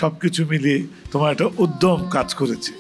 সবকিছু মিলিয়ে তোমার একটা উদ্যম কাজ করেছে।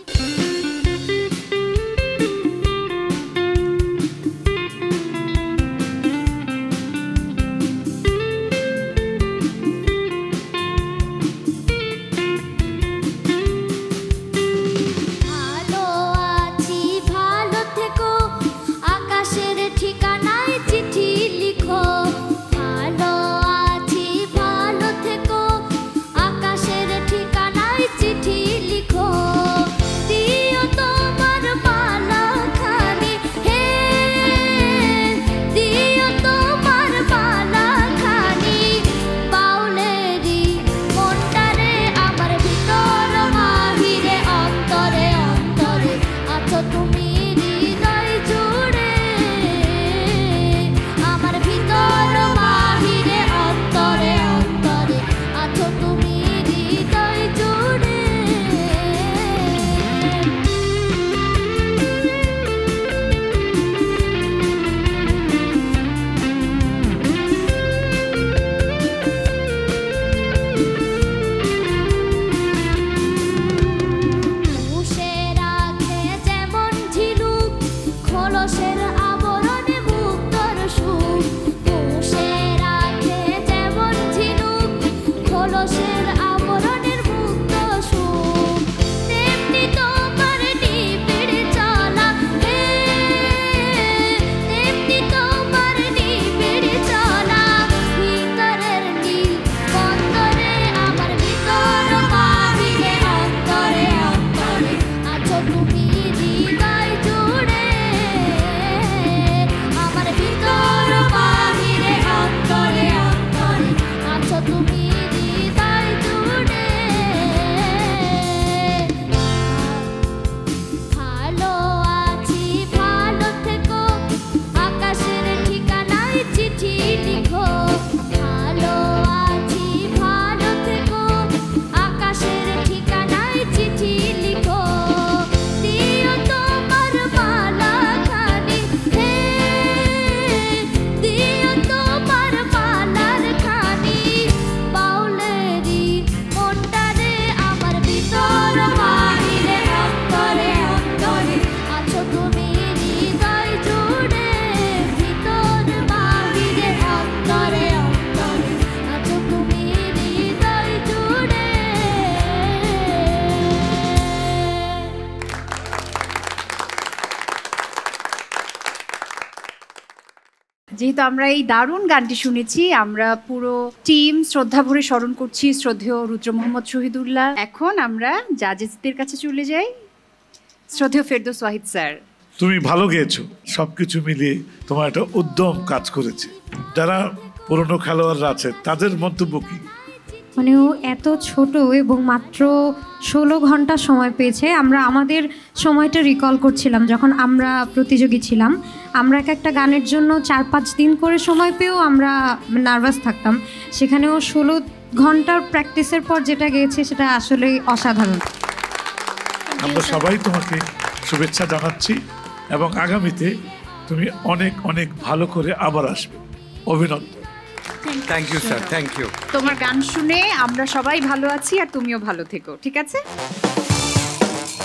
যেহেতু আমরা এই দারুণ গানটি শুনেছি, আমরা পুরো টিম শ্রদ্ধা ভরে স্মরণ করছি শ্রদ্ধেয় রুদ্র মোহাম্মদ শহীদুল্লাহ। এখন আমরা জাজেসদের কাছে চলে যাই। শ্রদ্ধেয় ফেরদৌস ওয়াহিদ স্যার, তুমি ভালো গেয়েছো, সবকিছু মিলিয়ে তোমার একটা উদ্যম কাজ করেছে। যারা পুরনো খেলোয়াড়রা আছে তাদের মন্তব্য কি? মানে ও এত ছোট এবং মাত্র 16 ঘন্টা সময় পেয়েছে। আমরা আমাদের সময়টা রিকল করছিলাম যখন আমরা প্রতিযোগী ছিলাম। আমরা একটা গানের জন্য 4-5 দিন করে সময় পেয়েও আমরা নার্ভাস থাকতাম। সেখানে ও 16 ঘন্টার প্র্যাকটিসের পর যেটা গেয়েছে সেটা আসলে অসাধারণ। আমরা সবাই তোমাকে শুভেচ্ছা জানাচ্ছি এবং আগামীতে তুমি অনেক অনেক ভালো করে আবার আসবে। অভিনন্দন। Thank you sir, thank you. তোমার গান শুনে আমরা সবাই ভালো আছি, আর তুমিও ভালো থেকো, ঠিক আছে?